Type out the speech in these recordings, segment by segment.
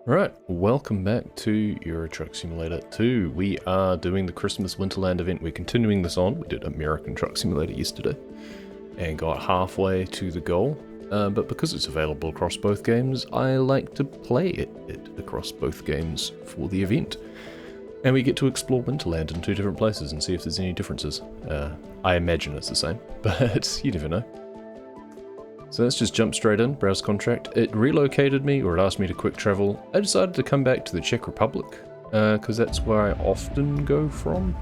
Right, welcome back to Euro Truck Simulator 2. We are doing the Christmas Winterland event. We're continuing this on. We did American Truck Simulator yesterday and got halfway to the goal. But because it's available across both games, I like to play it across both games for the event. And we get to explore Winterland in two different places and see if there's any differences. I imagine it's the same, but you never know. So let's just jump straight in, browse contract. It relocated me, or it asked me to quick travel. I decided to come back to the Czech Republic, because that's where I often go from.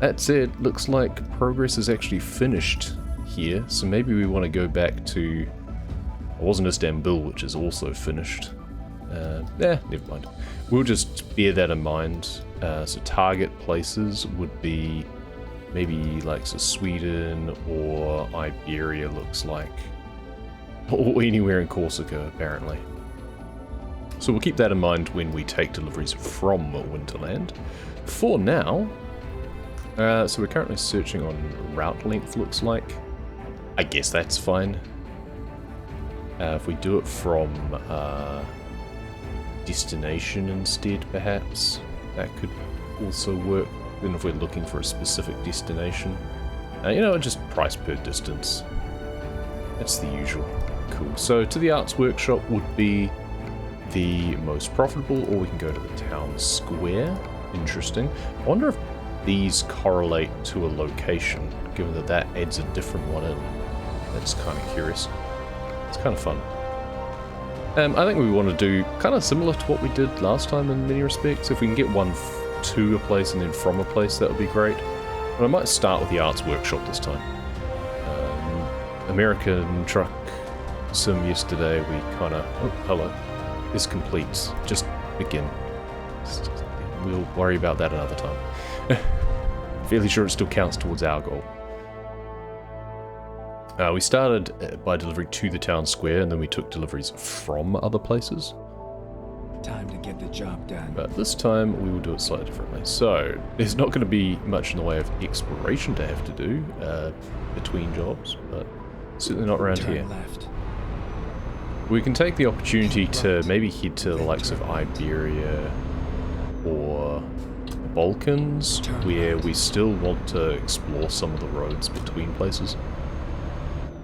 That said, looks like progress is actually finished here, so maybe we want to go back to... I wasn't Istanbul, which is also finished. Never mind. We'll just bear that in mind. So target places would be maybe like so Sweden or Iberia looks like. Or anywhere in Corsica, apparently. So we'll keep that in mind when we take deliveries from Winterland. For now, so we're currently searching on route length, looks like. I guess that's fine. If we do it from destination instead, perhaps, that could also work. Then if we're looking for a specific destination, just price per distance. That's the usual. Cool. So to the arts workshop would be the most profitable, or we can go to the town square. Interesting. I wonder if these correlate to a location, given that that adds a different one in. That's kind of curious. It's kind of fun. I think we want to do kind of similar to what we did last time in many respects. If we can get one to a place and then from a place, that would be great. But I might start with the arts workshop this time. American Truck Sim yesterday, we kind of... Oh, hello. Is complete. Just begin. We'll worry about that another time. Fairly sure it still counts towards our goal. We started by delivery to the town square, and then we took deliveries from other places. Time to get the job done. But this time, we will do it slightly differently. So, there's not going to be much in the way of exploration to have to do between jobs, but certainly not around here. Left. We can take the opportunity to maybe head to the likes of Iberia or Balkans, where we still want to explore some of the roads between places.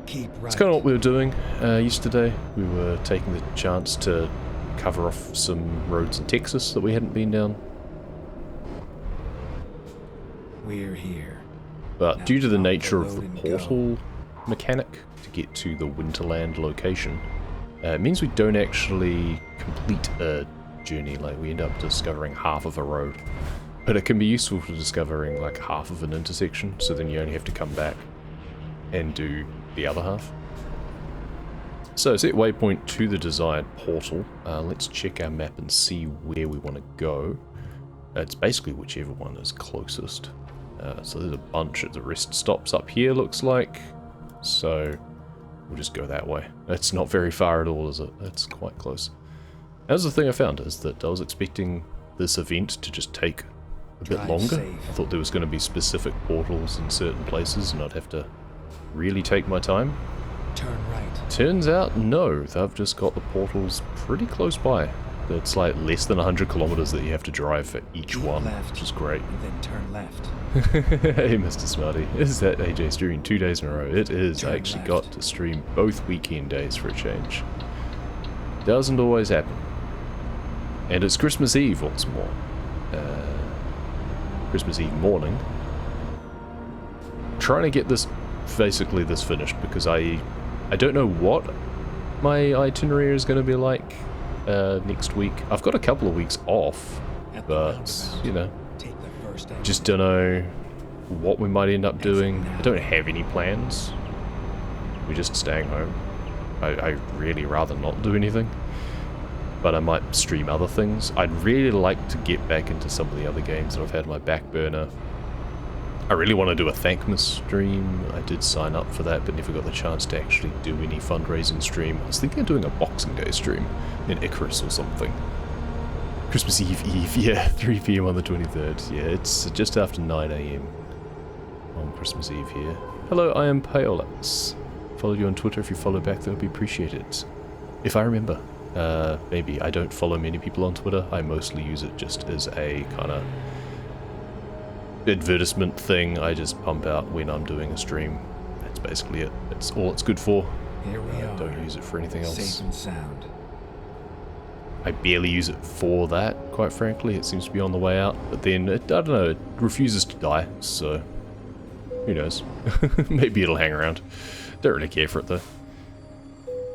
Keep right. It's kind of what we were doing yesterday. We were taking the chance to cover off some roads in Texas that we hadn't been down. We're here. But Now due to the nature of load the and portal mechanic to get to the Winterland location, it means we don't actually complete a journey. Like, we end up discovering half of a road. But it can be useful for discovering like half of an intersection, so then you only have to come back and do the other half. So set waypoint to the desired portal. Let's check our map and see where we want to go. It's basically whichever one is closest. So there's a bunch of the rest stops up here, looks like. So we'll just go that way. It's not very far at all, is it? It's quite close. That was the thing I found, is that I was expecting this event to just take a bit longer. I thought there was going to be specific portals in certain places and I'd have to really take my time. Turn right. Turns out, no. They've just got the portals pretty close by. It's like less than 100 kilometers that you have to drive for each Keep one, left, which is great. and then turn left. Hey, Mr. Smarty. Is that AJ streaming 2 days in a row? It is. I Turn actually left. got to stream both weekend days for a change. Doesn't always happen. And it's Christmas Eve once more. Christmas Eve morning. Trying to get this, basically this finished, because I don't know what my itinerary is going to be like next week. I've got a couple of weeks off, At the but, roundabout, you know, take the first exit. just don't know what we might end up doing. I don't have any plans. We're just staying home. I really rather not do anything. But I might stream other things. I'd really like to get back into some of the other games that I've had on my back burner. I really want to do a Xmas stream. I did sign up for that, but never got the chance to actually do any fundraising stream. I was thinking of doing a Boxing Day stream in Icarus or something. Christmas Eve, yeah, 3 PM on the 23rd. Yeah, it's just after 9 AM on Christmas Eve here. Hello, I am Paolix. Followed you on Twitter. If you follow back, that would be appreciated. If I remember. Maybe I don't follow many people on Twitter. I mostly use it just as a kind of advertisement thing. I just pump out when I'm doing a stream. That's basically it. That's all it's good for. Here we are. Don't use it for anything else. Safe and sound. I barely use it for that, quite frankly. It seems to be on the way out. But then, I don't know, it refuses to die, so who knows. Maybe it'll hang around. Don't really care for it, though.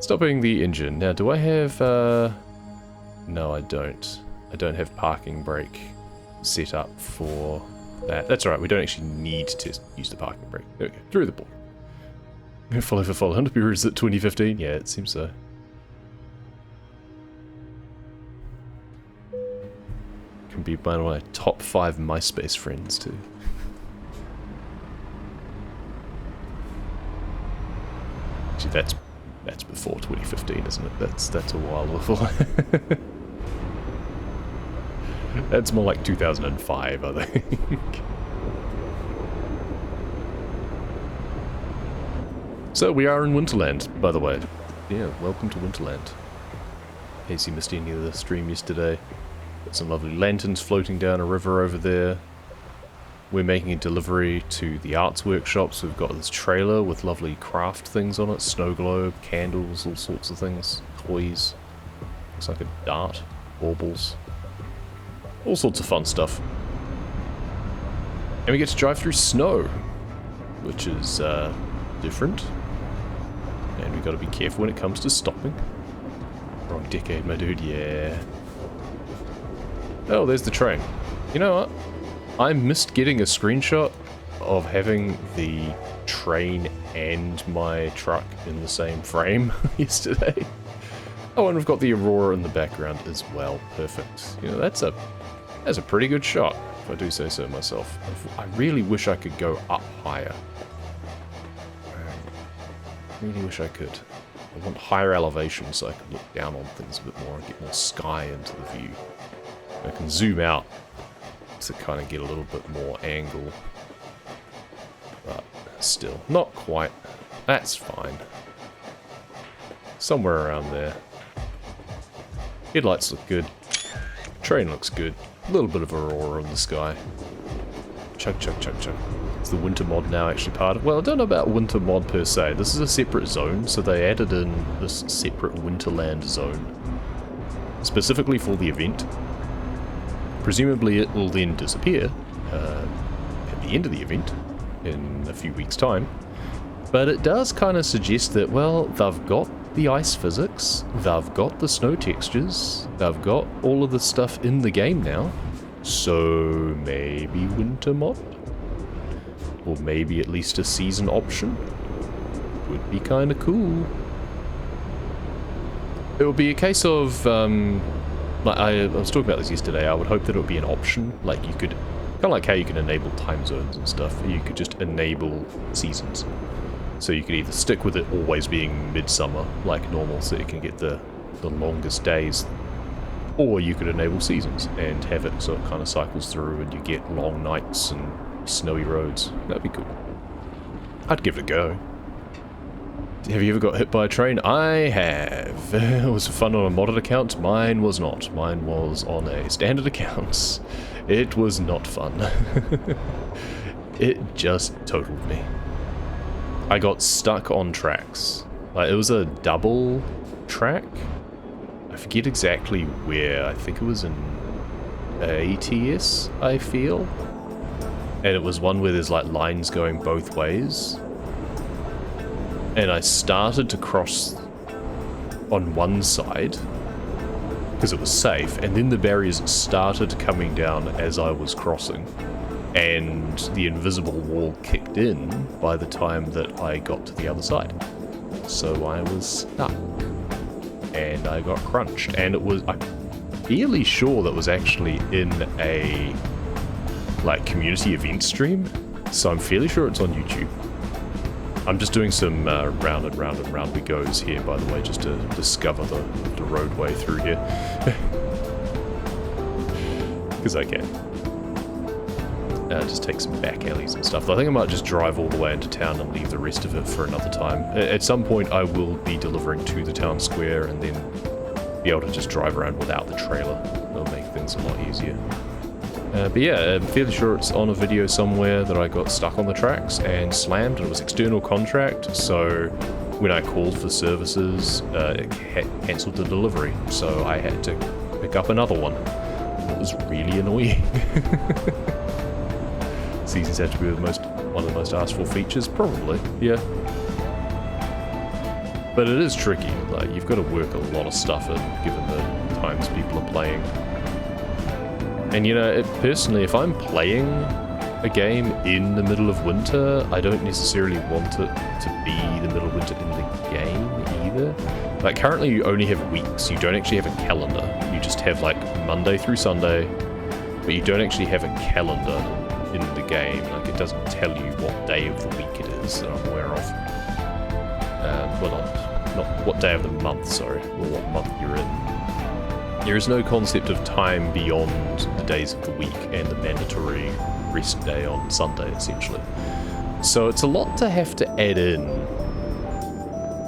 Stopping the engine. Now, do I have... No, I don't. I don't have parking brake set up for that. That's alright, we don't actually need to use the parking brake. There we go, through the ball. Follow for follow. 100 viewers at 2015? Yeah, it seems so. Can be one of my top 5 MySpace friends, too. Actually, that's before 2015, isn't it? That's a while before. That's more like 2005, I think. So we are in Winterland, by the way. Yeah, welcome to Winterland. In case you missed any of the stream yesterday. Got some lovely lanterns floating down a river over there. We're making a delivery to the arts workshops. We've got this trailer with lovely craft things on it. Snow globe, candles, all sorts of things. Toys. Looks like a dart. Baubles. All sorts of fun stuff. And we get to drive through snow. Which is different. And we've got to be careful when it comes to stopping. Wrong decade, my dude. Yeah. Oh, there's the train. You know what? I missed getting a screenshot of having the train and my truck in the same frame yesterday. Oh, and we've got the aurora in the background as well. Perfect. You know, that's a pretty good shot, if I do say so myself. I really wish I could go up higher. I really wish I could. I want higher elevation so I can look down on things a bit more and get more sky into the view. I can zoom out to kind of get a little bit more angle. But still, not quite. That's fine. Somewhere around there. Headlights look good. Train looks good. A little bit of aurora in the sky. Chug, chug, chug, chug. Is the winter mod now actually part of... Well, I don't know about winter mod per se. This is a separate zone, so they added in this separate Winterland zone. Specifically for the event. Presumably it will then disappear at the end of the event in a few weeks' time. But it does kind of suggest that, well, they've got the ice physics, they've got the snow textures, they've got all of the stuff in the game now. So maybe winter mod? Or maybe at least a season option? Would be kind of cool. It would be a case of... like I was talking about this yesterday, I would hope that it would be an option, like you could, kind of like how you can enable time zones and stuff, you could just enable seasons. So you could either stick with it always being midsummer, like normal, so you can get the longest days, or you could enable seasons and have it so it kind of cycles through and you get long nights and snowy roads. That'd be cool. I'd give it a go. Have you ever got hit by a train? I have. It was fun on a modded account. Mine was not. Mine was on a standard account. It was not fun. It just totaled me. I got stuck on tracks. Like, it was a double track. I forget exactly where. I think it was in ATS, I feel. And it was one where there's like lines going both ways. And I started to cross on one side because it was safe, and then the barriers started coming down as I was crossing, and the invisible wall kicked in by the time that I got to the other side. So I was stuck, and I got crunched, and it was, I'm fairly sure that was actually in a like community event stream, so I'm fairly sure it's on YouTube. I'm just doing some round and round and round we goes here, by the way, just to discover the roadway through here. Because I can. Just take some back alleys and stuff. I think I might just drive all the way into town and leave the rest of it for another time. At some point I will be delivering to the town square and then be able to just drive around without the trailer. It'll make things a lot easier. But yeah, I'm fairly sure it's on a video somewhere that I got stuck on the tracks and slammed, and it was external contract, so when I called for services, it cancelled the delivery, so I had to pick up another one. It was really annoying. Seasons have to be one of the most asked for features, probably, yeah. But it is tricky, like, you've got to work a lot of stuff in, given the times people are playing. And you know, personally, if I'm playing a game in the middle of winter, I don't necessarily want it to be the middle of winter in the game either. Like, currently you only have weeks, you don't actually have a calendar. You just have, like, Monday through Sunday, but you don't actually have a calendar in the game. Like, it doesn't tell you what day of the week it is that I'm aware of. Well, not what day of the month, sorry, or what month you're in. There is no concept of time beyond the days of the week and the mandatory rest day on Sunday, essentially. So it's a lot to have to add in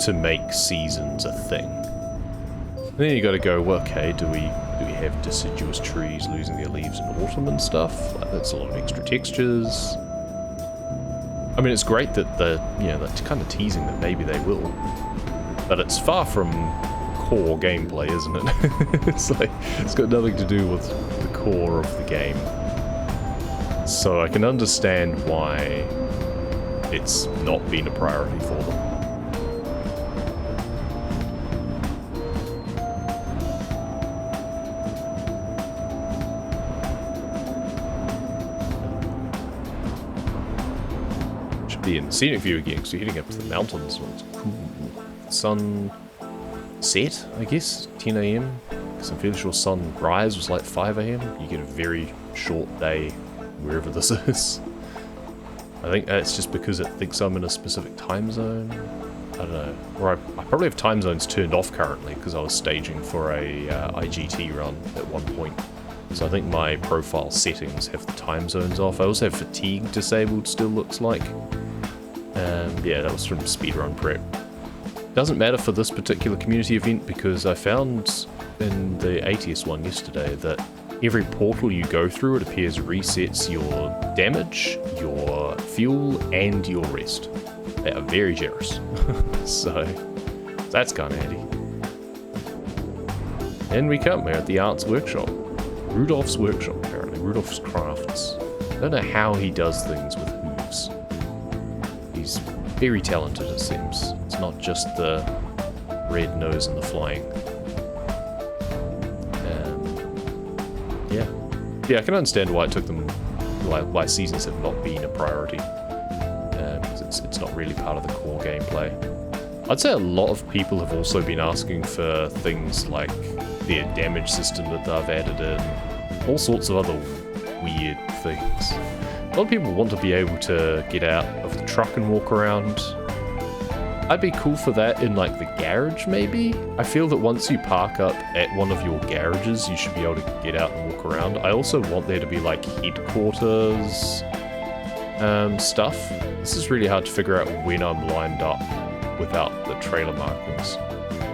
to make seasons a thing. And then you got to go, well, okay, do we have deciduous trees losing their leaves in autumn and stuff? Like, that's a lot of extra textures. I mean, it's great that they're kind of teasing that maybe they will, but it's far from core gameplay, isn't it? It's like, it's got nothing to do with the core of the game. So I can understand why it's not been a priority for them. Should be in scenic view again, because you're heading up to the mountains. So it's cool. Sun set, I guess, 10 AM, because I'm fairly sure sunrise was like 5 AM. You get a very short day wherever this is. I think it's just because it thinks I'm in a specific time zone. I don't know. Or I probably have time zones turned off currently because I was staging for a IGT run at one point. So I think my profile settings have the time zones off. I also have fatigue disabled still, looks like. Yeah, that was from speedrun prep. Doesn't matter for this particular community event because I found in the ATS one yesterday that every portal you go through, it appears resets your damage, your fuel, and your rest. They are very generous. So that's kind of handy. And we come, we're at the arts workshop. Rudolph's workshop, apparently. Rudolph's crafts. I don't know how he does things with hooves. He's very talented, it seems. It's not just the red nose and the flying. Yeah, I can understand why it took them, why seasons have not been a priority. Because it's not really part of the core gameplay. I'd say a lot of people have also been asking for things like their damage system that they've added in, all sorts of other weird things. A lot of people want to be able to get out of the truck and walk around. I'd be cool for that in like the garage maybe. I feel that once you park up at one of your garages, you should be able to get out and walk around. I also want there to be like headquarters stuff. This is really hard to figure out when I'm lined up without the trailer markings.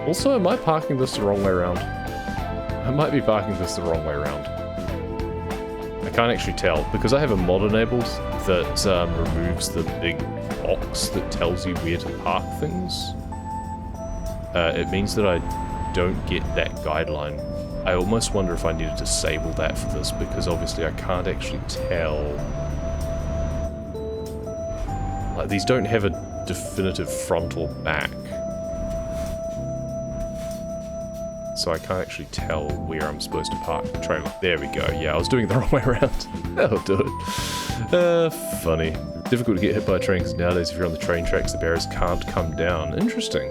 Also, am I parking this the wrong way around? I might be parking this the wrong way around. I can't actually tell because I have a mod enabled that removes the big box that tells you where to park things. It means that I don't get that guideline. I almost wonder if I need to disable that for this because obviously I can't actually tell. Like, these don't have a definitive front or back. So I can't actually tell where I'm supposed to park the trailer. There we go. Yeah, I was doing it the wrong way around. That'll do it. Funny. Difficult to get hit by a train because nowadays if you're on the train tracks, the barriers can't come down. Interesting.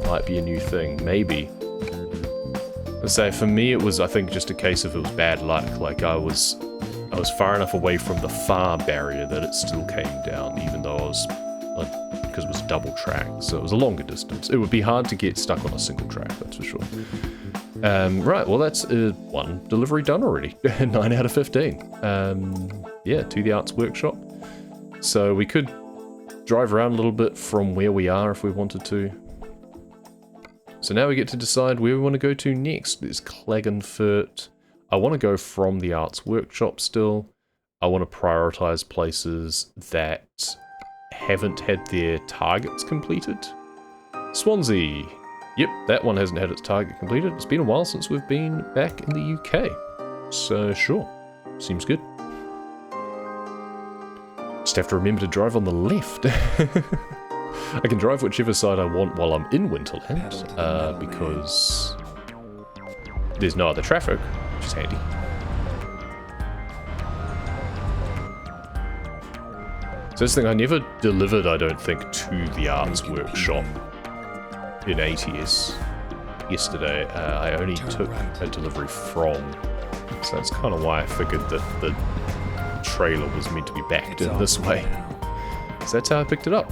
Might be a new thing. Maybe. Let's say for me it was, I think, just a case of it was bad luck. Like I was far enough away from the far barrier that it still came down, even though I was, because it was double track, so it was a longer distance. It would be hard to get stuck on a single track, that's for sure. Right, well that's one delivery done already. 9 out of 15. Yeah, to the arts workshop. So we could drive around a little bit from where we are if we wanted to. So now we get to decide where we want to go to next. There's Klagenfurt. I want to go from the Arts Workshop still. I want to prioritize places that haven't had their targets completed. Swansea. Yep, that one hasn't had its target completed. It's been a while since we've been back in the UK. So sure, seems good. Just have to remember to drive on the left. I can drive whichever side I want while I'm in Winterland, because there's no other traffic, which is handy. So this thing, I never delivered, I don't think, to the Arts Workshop in ATS yesterday. I only took a delivery from, so that's kind of why I figured that the trailer was meant to be backed in this way. So that's how I picked it up.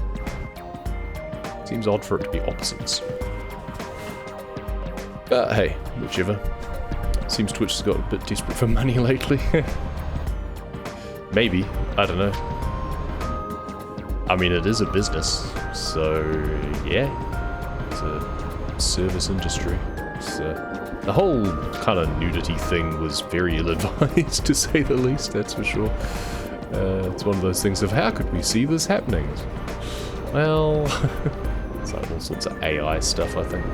Seems odd for it to be opposites. But hey, whichever. Seems Twitch has got a bit desperate for money lately. Maybe, I don't know. I mean, it is a business, so yeah. It's a service industry. So the whole kind of nudity thing was very ill-advised, to say the least, that's for sure. It's one of those things of, how could we see this happening? Well, it's like all sorts of AI stuff, I think.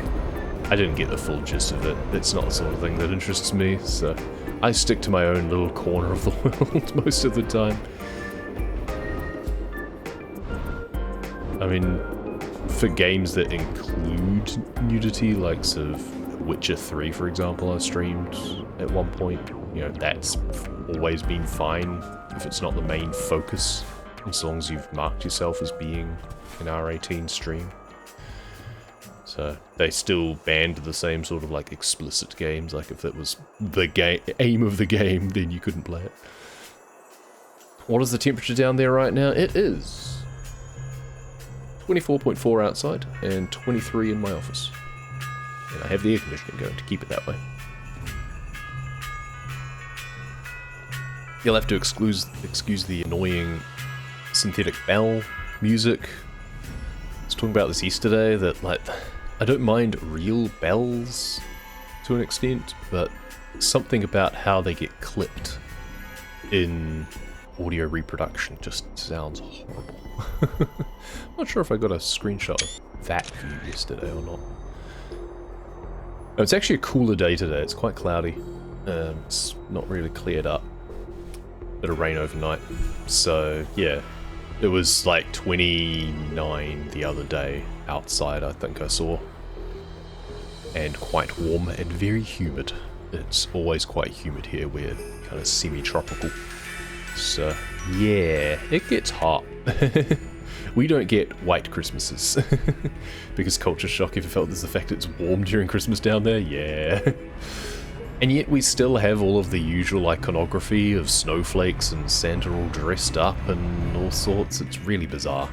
I didn't get the full gist of it. It's not the sort of thing that interests me, so I stick to my own little corner of the world most of the time. I mean, for games that include nudity, like sort of Witcher 3, for example, I streamed at one point. You know, that's always been fine if it's not the main focus, as long as you've marked yourself as being an R18 stream. So they still banned the same sort of like explicit games, like if that was the aim of the game, then you couldn't play it. What is the temperature down there right now? It is 24.4 outside and 23 in my office. And I have the air conditioning going to keep it that way. You'll have to excuse the annoying synthetic bell music. I was talking about this yesterday, that like, I don't mind real bells to an extent, but something about how they get clipped in audio reproduction just sounds horrible. I'm not sure if I got a screenshot of that view yesterday or not. It's actually a cooler day today. It's quite cloudy. It's not really cleared up. Bit of rain overnight. So yeah, it was like 29 the other day outside, I think I saw. And quite warm and very humid. It's always quite humid here. We're kind of semi-tropical. So yeah, it gets hot. We don't get white Christmases. Because culture shock, if you felt, is the fact it's warm during Christmas down there. Yeah. And yet we still have all of the usual iconography of snowflakes and Santa all dressed up and all sorts. It's really bizarre.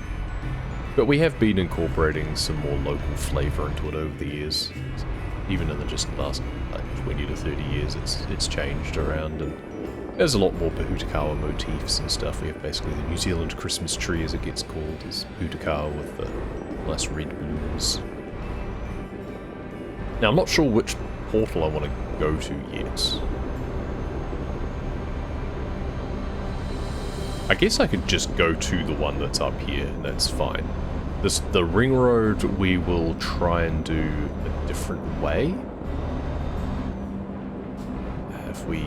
But we have been incorporating some more local flavour into it over the years. Even in the just last like 20 to 30 years, it's changed around, and there's a lot more Pahutakawa motifs and stuff. We have basically the New Zealand Christmas tree, as it gets called, is Pahutakawa with the nice red blooms. Now, I'm not sure which portal I want to go to yet. I guess I could just go to the one that's up here, and that's fine. The ring road we will try and do a different way. If we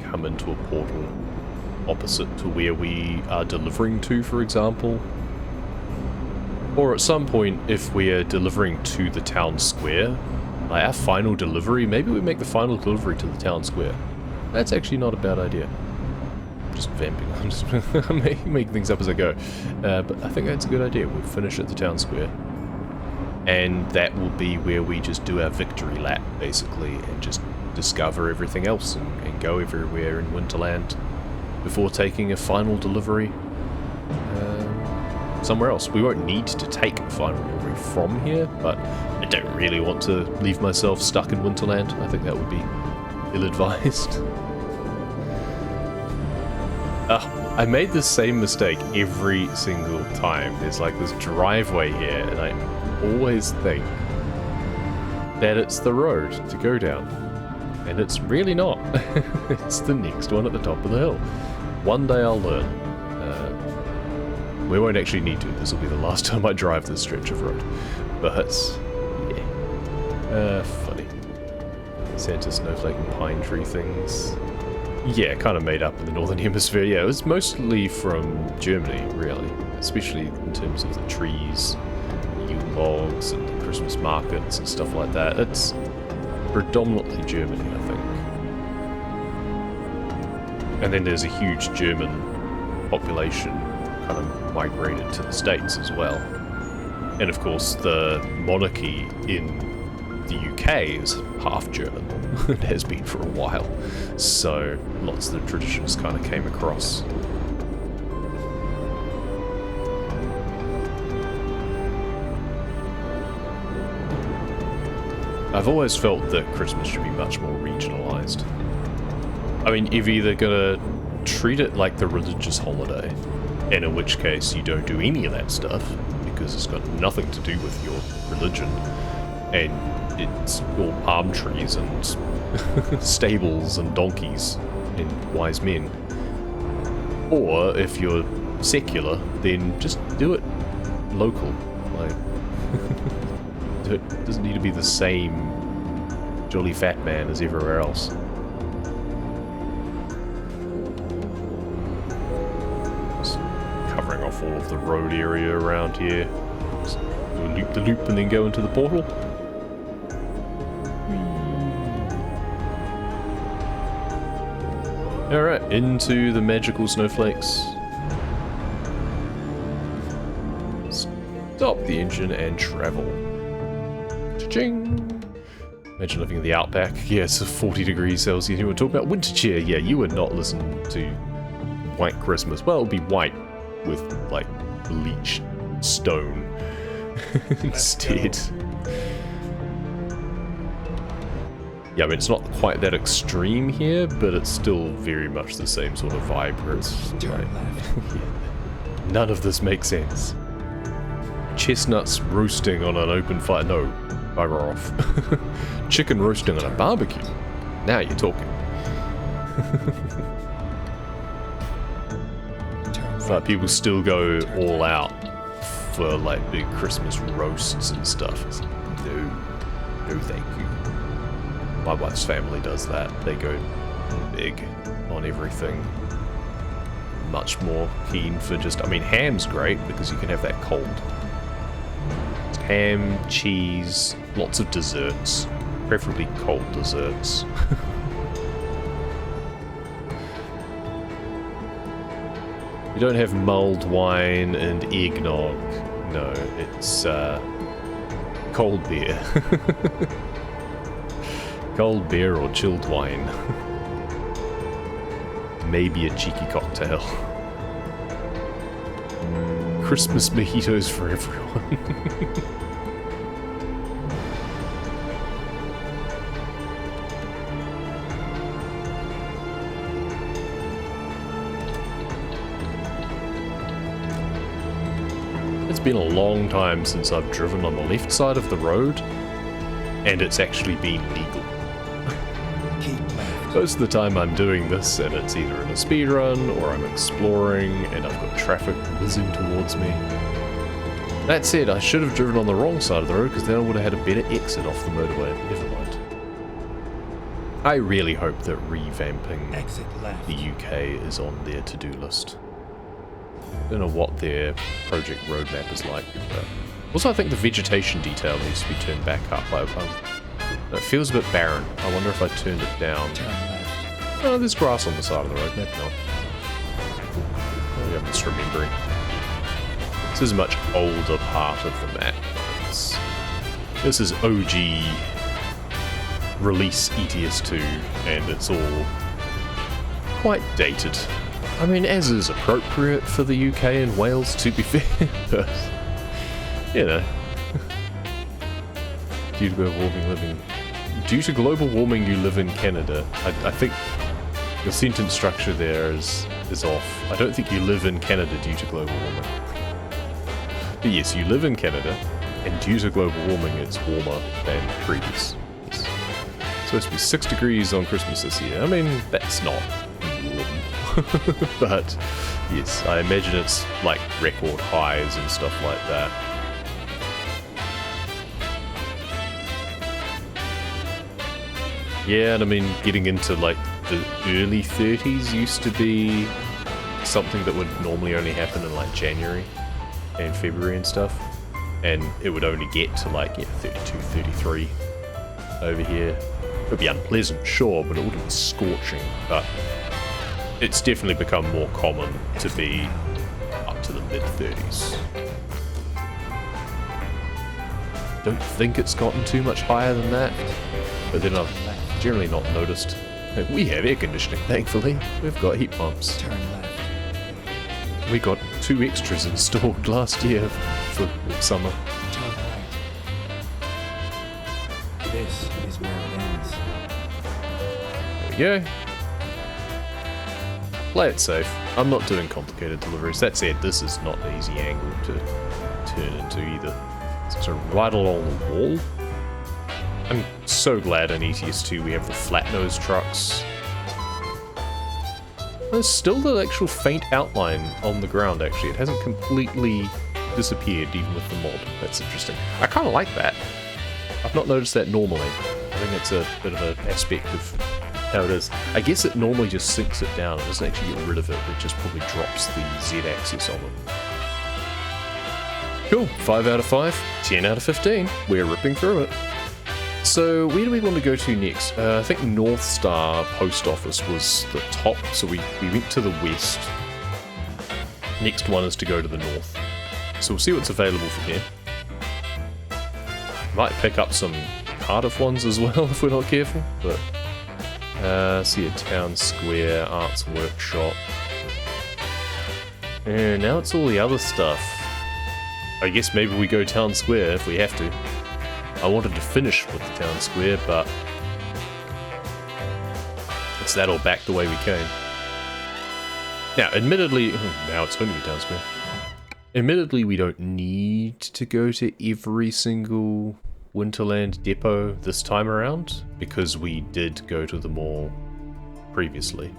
come into a portal opposite to where we are delivering to, for example. Or at some point, if we're delivering to the town square, like our final delivery, maybe we make the final delivery to the town square. That's actually not a bad idea. Just vamping. I'm just making things up as I go. But I think that's a good idea. We'll finish at the town square. And that will be where we just do our victory lap, basically, and just discover everything else and go everywhere in Winterland before taking a final delivery somewhere else. We won't need to take a final delivery from here, but I don't really want to leave myself stuck in Winterland. I think that would be ill-advised. I made the same mistake every single time. There's like this driveway here, and I always think that it's the road to go down. And it's really not. It's the next one at the top of the hill. One day I'll learn. We won't actually need to. This will be the last time I drive this stretch of road. But, yeah. Funny. Santa, snowflake, and pine tree things. Yeah, kind of made up in the Northern Hemisphere. Yeah, it was mostly from Germany, really. Especially in terms of the trees, Yule logs, and the Christmas markets and stuff like that. It's predominantly Germany, I think. And then there's a huge German population kind of migrated to the States as well. And of course, the monarchy in the UK is half German. It has been for a while. So lots of the traditions kind of came across. I've always felt that Christmas should be much more regionalised. I mean, you're either gonna treat it like the religious holiday, and in which case you don't do any of that stuff, because it's got nothing to do with your religion, and it's all palm trees and stables and donkeys and wise men. Or, if you're secular, then just do it local. Like, it doesn't need to be the same jolly fat man as everywhere else. Just covering off all of the road area around here. Just do a loop-the-loop and then go into the portal. Alright, into the magical snowflakes. Stop the engine and travel. Cha-ching! Imagine living in the outback. Yeah, it's 40 degrees Celsius. You were talking about winter cheer. Yeah, you would not listen to White Christmas. Well, it would be white with, like, bleached stone instead. Yeah, I mean, it's not quite that extreme here, but it's still very much the same sort of vibe where it's like, none of this makes sense. Chestnuts roasting on an open fire. No, bugger off. Chicken roasting on a barbecue. Now you're talking. But people still go all out for like big Christmas roasts and stuff. It's like, no thank you. My wife's family does that. They go big on everything. Much more keen for just, I mean, ham's great because you can have that cold. It's ham, cheese, lots of desserts, preferably cold desserts. You don't have mulled wine and eggnog. No, it's cold beer. Cold beer or chilled wine. Maybe a cheeky cocktail. Christmas mojitos for everyone. It's been a long time since I've driven on the left side of the road, and it's actually been legal. Most of the time I'm doing this and it's either in a speed run or I'm exploring and I've got traffic whizzing towards me. That said, I should have driven on the wrong side of the road because then I would have had a better exit off the motorway. Never mind. I really hope that revamping the UK is on their to-do list. I don't know what their project roadmap is like. But also, I think the vegetation detail needs to be turned back up. It feels a bit barren. I wonder if I turned it down. Oh, there's grass on the side of the road. Maybe not. Maybe I'm just remembering. This is a much older part of the map. This is OG release ETS2, and it's all quite dated. I mean, as is appropriate for the UK and Wales, to be fair, but, you know. Due to global warming, you live in Canada. I think your sentence structure there is off. I don't think you live in Canada due to global warming. But yes, you live in Canada, And due to global warming, it's warmer than previous. It's supposed to be 6 degrees on Christmas this year. I mean, that's not warm. But, yes, I imagine it's like record highs and stuff like that. Yeah, and I mean, getting into like the early 30s used to be something that would normally only happen in like January and February and stuff. And it would only get to like, 32, 33 over here. It would be unpleasant, sure, but it wouldn't be scorching. But it's definitely become more common to be up to the mid-30s. Don't think it's gotten too much higher than that, but then I've generally not noticed. We have air conditioning, thankfully. We've got heat pumps. Turn left. We got 2 extras installed last year for summer. Turn right. This is where it ends. There we go. Play it safe. I'm not doing complicated deliveries. That said, this is not an easy angle to turn into either. It's sort of right along the wall. I'm so glad in ETS2 we have the flat nose trucks. There's still the actual faint outline on the ground, actually. It hasn't completely disappeared, even with the mod. That's interesting. I kind of like that. I've not noticed that normally. I think it's a bit of an aspect of how it is. I guess it normally just sinks it down. It doesn't actually get rid of it. It just probably drops the Z-axis on it. Cool. 5 out of 5. 10 out of 15. We're ripping through it. So where do we want to go to next? I think North Star Post Office was the top, so we went to the west. Next one is to go to the north. So we'll see what's available from here. Might pick up some Cardiff ones as well if we're not careful, but see a town square, arts workshop. And now it's all the other stuff. I guess maybe we go town square if we have to. I wanted to finish with the town square, but it's that or back the way we came. Now, admittedly, now it's only the town square. Admittedly, we don't need to go to every single Winterland depot this time around, because we did go to them all previously.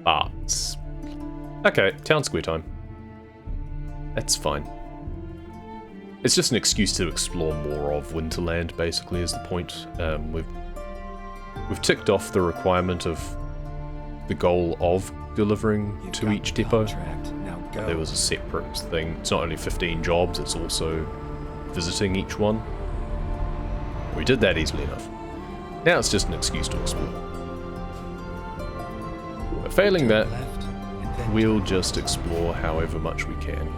But, okay, town square time. That's fine. It's just an excuse to explore more of Winterland, basically, is the point. We've ticked off the requirement of the goal of delivering to each depot. There was a separate thing. It's not only 15 jobs, it's also visiting each one. We did that easily enough. Now it's just an excuse to explore. But failing that, we'll just explore however much we can.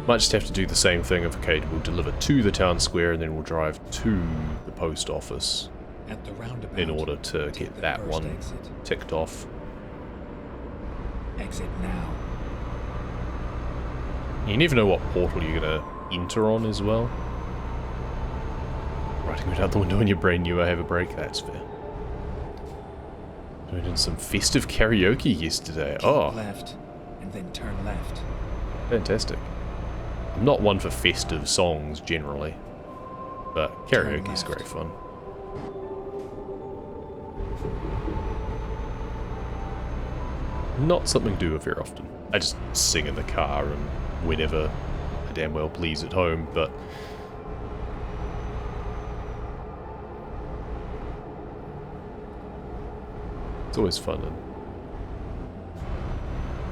Might just have to do the same thing of, okay, we'll deliver to the town square and then we'll drive to the post office in order to get that one ticked off. Exit now. You never know what portal you're going to enter on as well. Writing it out the window in your brain, I have a break, that's fair. We did some festive karaoke yesterday. Keep left and then turn left. Fantastic. I'm not one for festive songs, generally, but karaoke's great fun. Not something I do very often. I just sing in the car and whenever I damn well please at home, but it's always fun in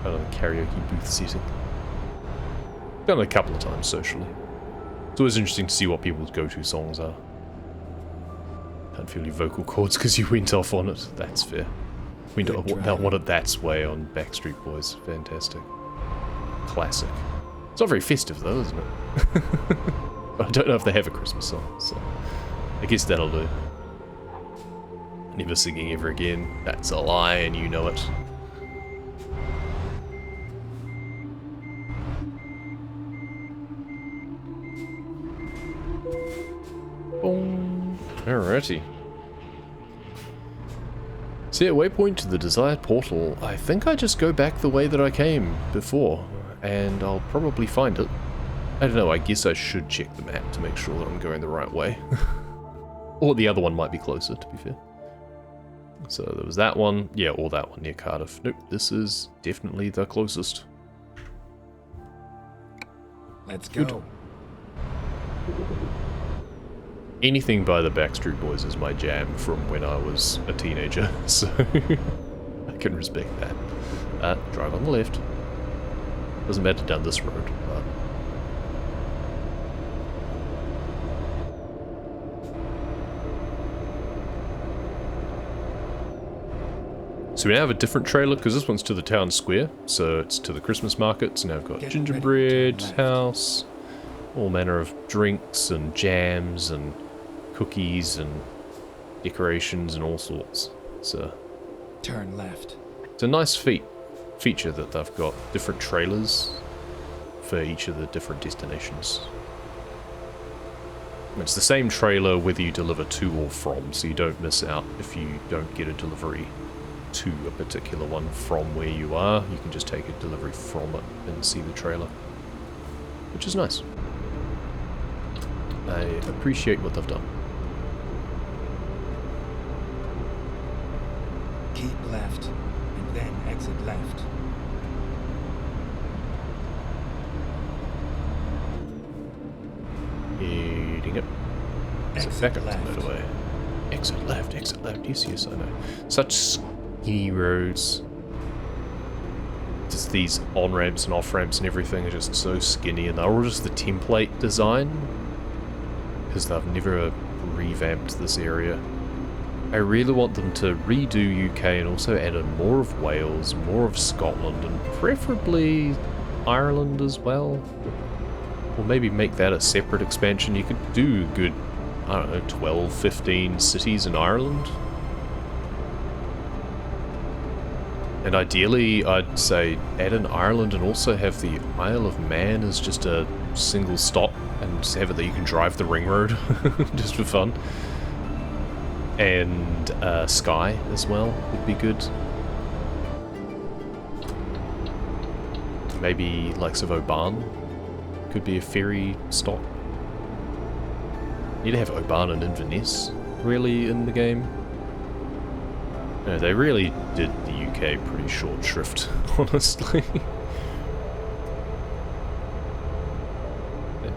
a karaoke booth setting. Done it a couple of times socially. It's always interesting to see what people's go-to songs are. Can't feel your vocal cords because you went off on it. That's fair. We wanted That's Way on Backstreet Boys. Fantastic. Classic. It's not very festive though, isn't it? I don't know if they have a Christmas song, so I guess that'll do. Never singing ever again. That's a lie and you know it. Boom. Alrighty. See, at waypoint to the desired portal, I think I just go back the way that I came before, and I'll probably find it. I don't know, I guess I should check the map to make sure that I'm going the right way. Or the other one might be closer, to be fair. So there was that one. Yeah, or that one near Cardiff. Nope, this is definitely the closest. Let's go. Good. Anything by the Backstreet Boys is my jam from when I was a teenager, so I can respect that. Drive on the left. Doesn't matter down this road, but... So we now have a different trailer, because this one's to the town square, so it's to the Christmas market, so now I've got gingerbread house, all manner of drinks and jams and cookies and decorations and all sorts. So Turn left. it's a nice feature that they've got different trailers for each of the different destinations. It's the same trailer whether you deliver to or from, so you don't miss out if you don't get a delivery to a particular one from where you are. You can just take a delivery from it and see the trailer, which is nice. I appreciate what they've done. Keep left, and then exit left. Heading up. Exit Back up left. to the motorway. Exit left, exit left. Yes, yes, I know. Such skinny roads. Just these on-ramps and off-ramps and everything are just so skinny, and they're all just the template design, because they've never revamped this area. I really want them to redo UK and also add in more of Wales, more of Scotland, and preferably Ireland as well. Or maybe make that a separate expansion. You could do a good, I don't know, 12, 15 cities in Ireland. And ideally, I'd say add in Ireland and also have the Isle of Man as just a single stop, and just have it that you can drive the ring road, just for fun. And Skye as well would be good. Maybe likes of Oban could be a ferry stop. You'd have Oban and Inverness really in the game. No, they really did the UK pretty short shrift, honestly.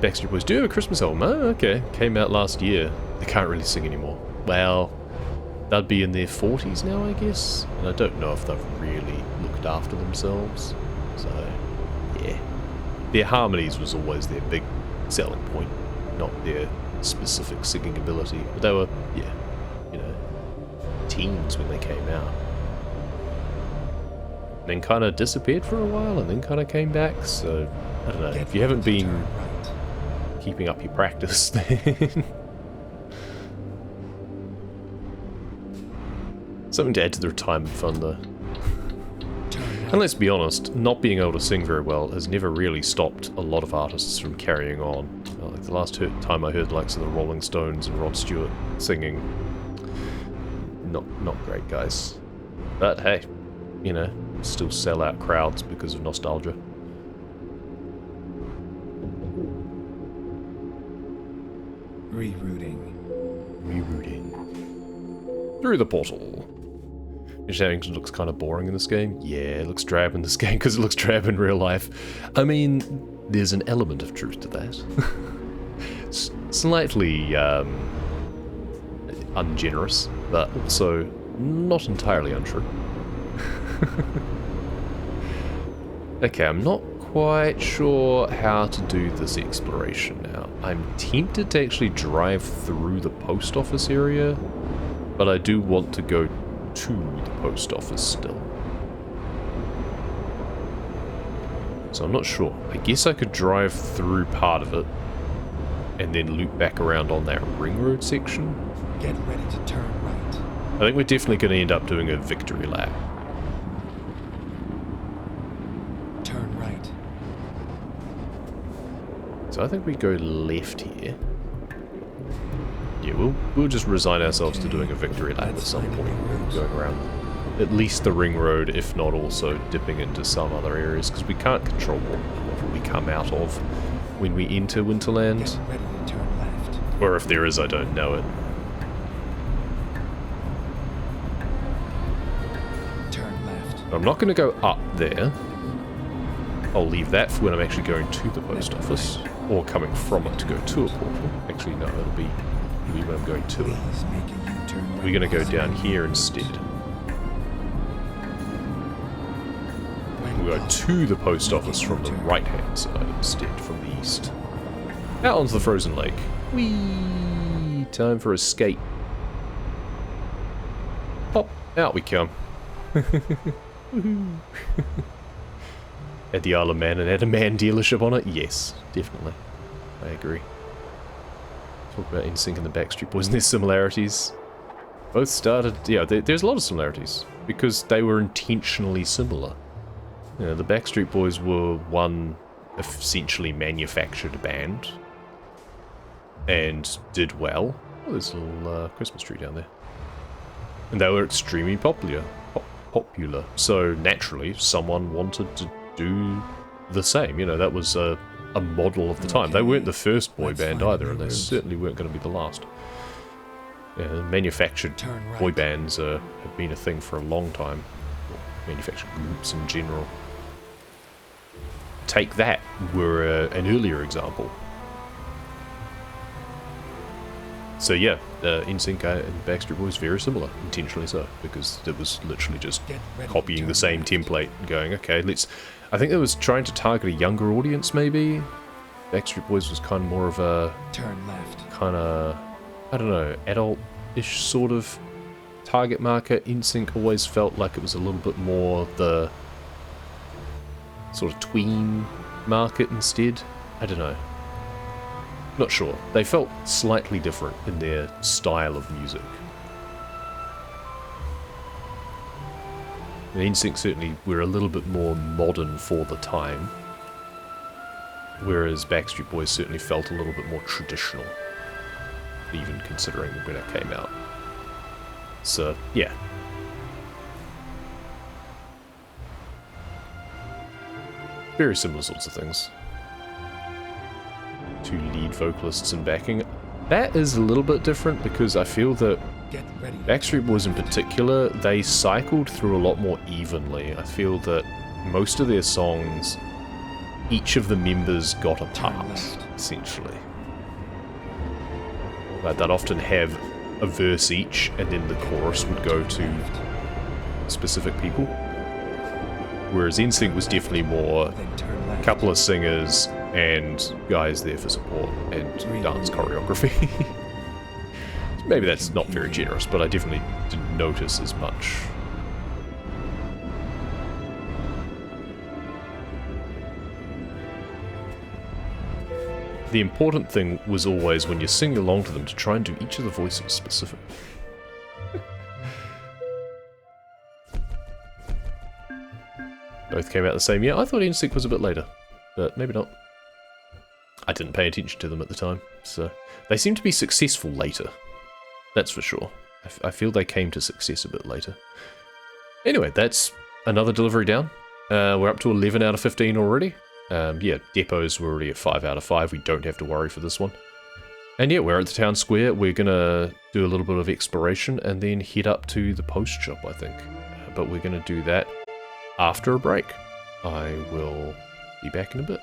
Backstreet Boys do have a Christmas album. Oh, okay. Came out last year. They can't really sing anymore. Well, they'd be in their 40s now, I guess. And I don't know if they've really looked after themselves. So, yeah. Their harmonies was always their big selling point, not their specific singing ability. But they were, yeah, you know, teens when they came out. And then kind of disappeared for a while, and then kind of came back. So, I don't know. If you haven't been keeping up your practice, then something to add to the retirement fund, though. And let's be honest, not being able to sing very well has never really stopped a lot of artists from carrying on. Like the last time I heard the likes of the Rolling Stones and Rod Stewart singing, not great, guys. But hey, you know, still sell out crowds because of nostalgia. Rerouting. Through the portal. It looks kind of boring in this game. Yeah, it looks drab in this game because it looks drab in real life. I mean, there's an element of truth to that. Slightly ungenerous, but also not entirely untrue. Okay, I'm not quite sure how to do this exploration now. I'm tempted to actually drive through the post office area, but I do want to go to the post office still. So I'm not sure. I guess I could drive through part of it and then loop back around on that ring road section. Get ready to turn right. I think we're definitely going to end up doing a victory lap. Turn right. So I think we go left here. Yeah, we'll just resign ourselves to doing a victory lap at some point, going around at least the ring road, if not also dipping into some other areas, because we can't control what we come out of when we enter Winterland. Get ready to turn left. Or if there is, I don't know it. Turn left. I'm not going to go up there. I'll leave that for when I'm actually going to the post office. Or coming from it to go to a portal. Actually, no, it'll be when I'm going to it. Please make a U-turn. We're going to go down here instead. We'll go to the post office from the right-hand side instead, from the east. Out onto the frozen lake. Whee! Time for a skate. Pop! Out we come. Woohoo! At the Isle of Man and had a Man dealership on it? Yes, definitely. I agree. Talk about NSYNC and the Backstreet Boys and their similarities. Both started... Yeah, there's a lot of similarities. Because they were intentionally similar. You know, the Backstreet Boys were one essentially manufactured band. And did well. Oh, there's a little Christmas tree down there. And they were extremely popular. So naturally, someone wanted to do the same. You know, that was a model of the time. They weren't the first boy band either, and they certainly weren't going to be the last. Yeah, manufactured boy bands have been a thing for a long time. Manufactured groups in general. Take That were an earlier example. So yeah, NSYNC and Backstreet Boys very similar, intentionally so, because it was literally just copying the same template and going, okay, let's... I think it was trying to target a younger audience, maybe. Backstreet Boys was kind of more of a... Turn left. Kind of, I don't know, adult-ish sort of target market. NSYNC always felt like it was a little bit more the sort of tween market instead. I don't know. Not sure. They felt slightly different in their style of music. NSYNC certainly were a little bit more modern for the time, whereas Backstreet Boys certainly felt a little bit more traditional, even considering when it came out. So, yeah. Very similar sorts of things. Two lead vocalists and backing. That is a little bit different because I feel that Backstreet Boys in particular, they cycled through a lot more evenly. I feel that most of their songs, each of the members got a part, essentially. Like they'd often have a verse each, and then the chorus would go to specific people. Whereas NSYNC was definitely more a couple of singers and guys there for support and dance choreography. Maybe that's not very generous, but I definitely didn't notice as much. The important thing was always when you're singing along to them to try and do each of the voices specifically. Both came out the same year. I thought NSYNC was a bit later, but maybe not. I didn't pay attention to them at the time, so... They seem to be successful later. That's for sure. I feel they came to success a bit later. Anyway, that's another delivery down. We're up to 11 out of 15 already. Yeah, depots were already at 5 out of 5. We don't have to worry for this one. And yeah, we're at the town square. We're gonna do a little bit of exploration and then head up to the post shop, I think. But we're gonna do that after a break. I will be back in a bit.